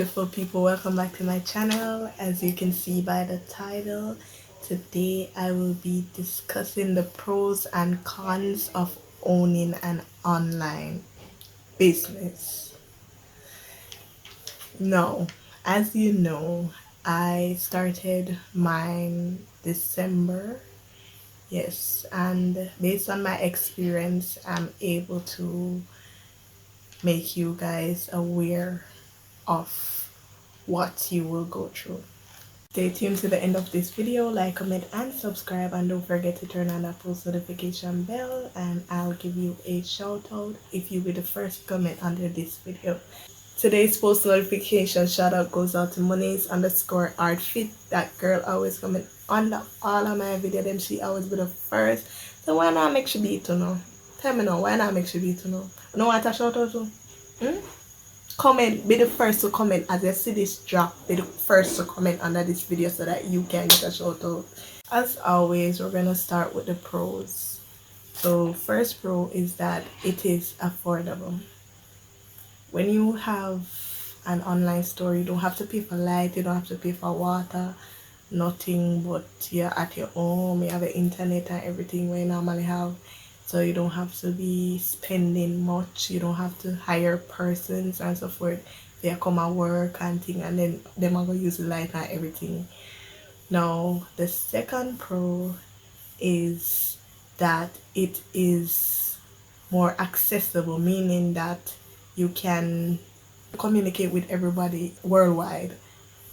beautiful people, welcome back to my channel. As you can see by the title, today I will be discussing the pros and cons of owning an online business. Now, as you know, I started mine December. Yes, and based on my experience, I'm able to make you guys aware of what you will go through. Stay tuned to the end of this video, like, comment and subscribe, and don't forget to turn on that post notification bell, and I'll give you a shout out if you be the first comment under this video. Today's post notification shout out goes out to Monies_Art_Fit. That girl always comment under all of my video, then she always be the first. So why not make she beat to know? Tell me now, why not make she beat to know? You know what I shout out to? Comment, be the first to comment as you see this drop, be the first to comment under this video so that you can get a shout out. As always, we're gonna start with the pros. So first pro is that it is affordable. When you have an online store, you don't have to pay for light, you don't have to pay for water, nothing, but you're at your home, you have the internet and everything we normally have. So you don't have to be spending much, you don't have to hire persons and so forth. They come at work and thing, and then them are gonna use the light and everything. Now the second pro is that it is more accessible, meaning that you can communicate with everybody worldwide.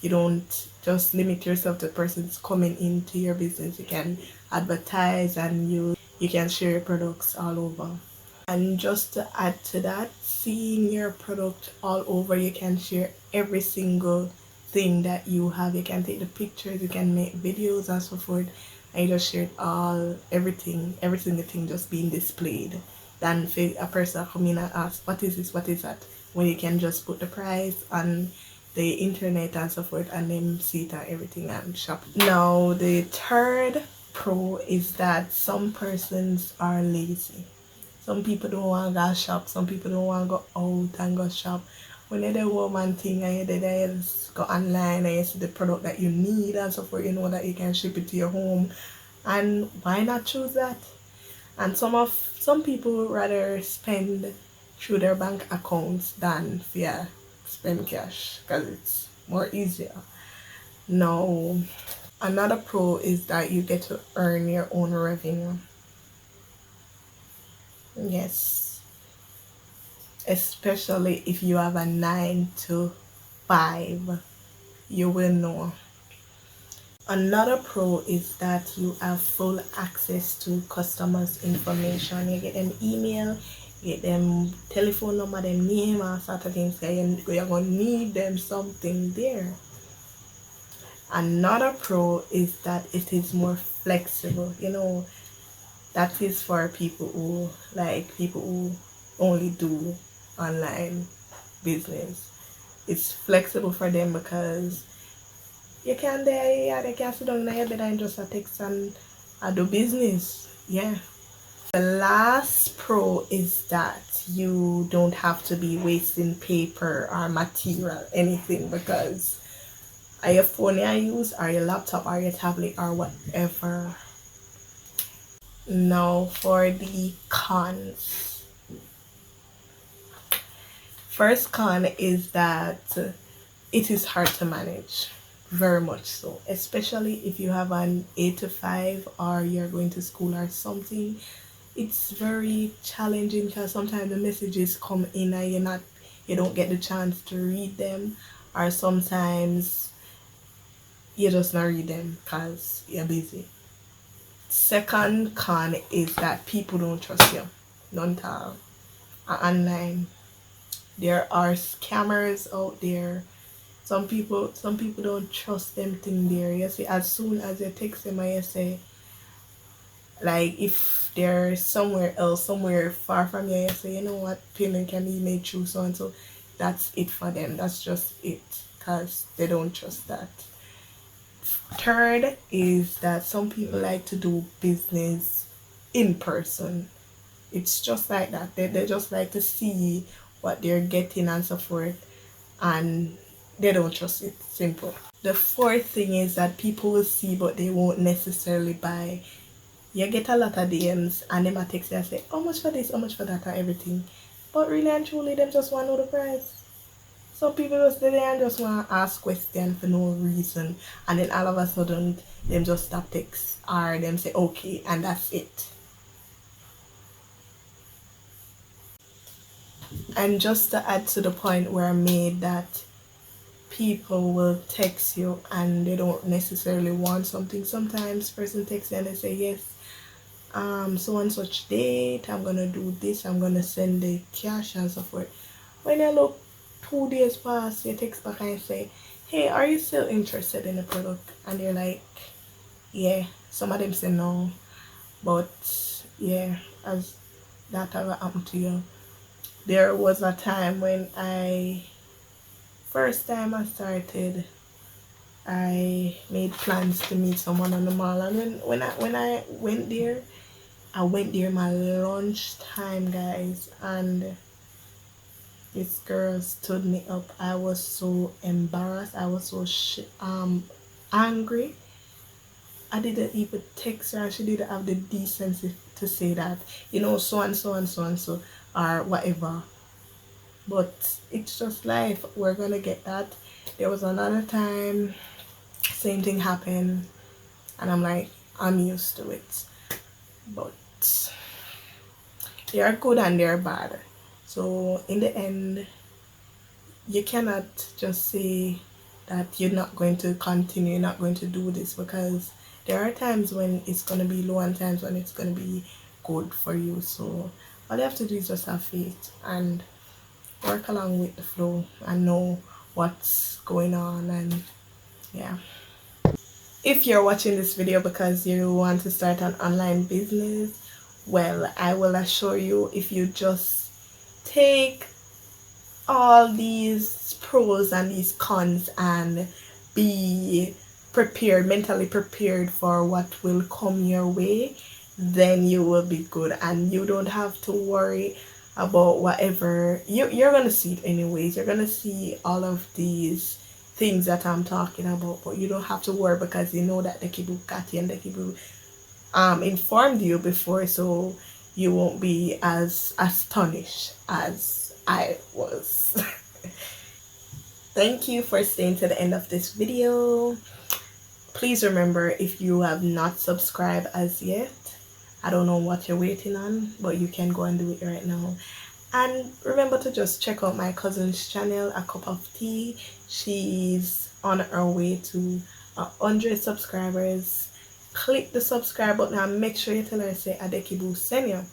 You don't just limit yourself to persons coming into your business. You can advertise and you can share your products all over. And just to add to that, seeing your product all over, you can share every single thing that you have. You can take the pictures, you can make videos and so forth, and you just share it all, everything, every single thing just being displayed. Than for a person come in and ask, what is this, what is that? When you can just put the price on the internet and so forth, and then see it and everything and shop. Now the third pro is that some persons are lazy. Some people don't want to go shop, some people don't want to go out and go shop. When you're the woman thing and you're there, you just go online and you see the product that you need and so forth, you know that you can ship it to your home. And why not choose that? And some people would rather spend through their bank accounts than spend cash because it's more easier. Now, another pro is that you get to earn your own revenue. Yes, especially if you have a 9 to 5, you will know. Another pro is that you have full access to customers' information. You get them email, you get them telephone number, them name, and sort of things. You're going to need them something there. Another pro is that it is more flexible. You know, that is for people who only do online business. It's flexible for them because you can they can sit down in your bed and just text and do business. Yeah. The last pro is that you don't have to be wasting paper or material, anything, because your phone you use or your laptop or your tablet or whatever. Now for the cons. First con is that it is hard to manage. Very much so, especially if you have an 8 to 5 or you're going to school or something. It's very challenging because sometimes the messages come in and you don't get the chance to read them, or sometimes you just not read them because you're busy. Second con is that people don't trust you, none at all. Online, there are scammers out there. Some people don't trust them thing there. You see, as soon as you text them and you say, like, if they're somewhere else, somewhere far from you, you say, you know what, payment can be made through so and so. That's it for them. That's just it, because they don't trust that. Third is that some people like to do business in person. It's just like that. They just like to see what they're getting and so forth, and they don't trust it. Simple. The fourth thing is that people will see but they won't necessarily buy. You get a lot of DMs and them a text you and say, how much for this, how much for that, and everything. But really and truly, them just want to know the price. So people just sit there and just want to ask questions for no reason. And then all of a sudden, them just stop text or them say, okay, and that's it. And just to add to the point where I made that people will text you and they don't necessarily want something. Sometimes person texts you and they say, yes, so on such date, I'm gonna do this, I'm gonna send the cash and so forth. When you look 2 days pass, you text back and say, hey, are you still interested in the product? And they're like, yeah. Some of them say no, but yeah, as that ever happened to you. There was a time when first time I started, I made plans to meet someone on the mall, and when I went there my lunch time, guys, and this girl stood me up. I was so embarrassed. I was so angry. I didn't even text her, and she didn't have the decency to say that, so and so and so and so or whatever. But it's just life. We're gonna get that. There was another time, same thing happened, and I'm like, I'm used to it. But they are good and they're bad. So in the end, you cannot just say that you're not going to continue, you're not going to do this, because there are times when it's going to be low and times when it's going to be good for you. So all you have to do is just have faith and work along with the flow and know what's going on. And yeah, if you're watching this video because you want to start an online business, well, I will assure you, if you just take all these pros and these cons and be prepared, mentally prepared for what will come your way, then you will be good and you don't have to worry about whatever you're gonna see it anyways. You're gonna see all of these things that I'm talking about, but you don't have to worry because you know that the Kibu got you and the Kibu informed you before, so you won't be as astonished as I was. Thank you for staying to the end of this video. Please remember, if you have not subscribed as yet, I don't know what you're waiting on, but you can go and do it right now. And remember to just check out my cousin's channel, A Cup of Tea. She's on her way to 100 subscribers. Click the subscribe button and make sure you tell her, say Adekibu send you.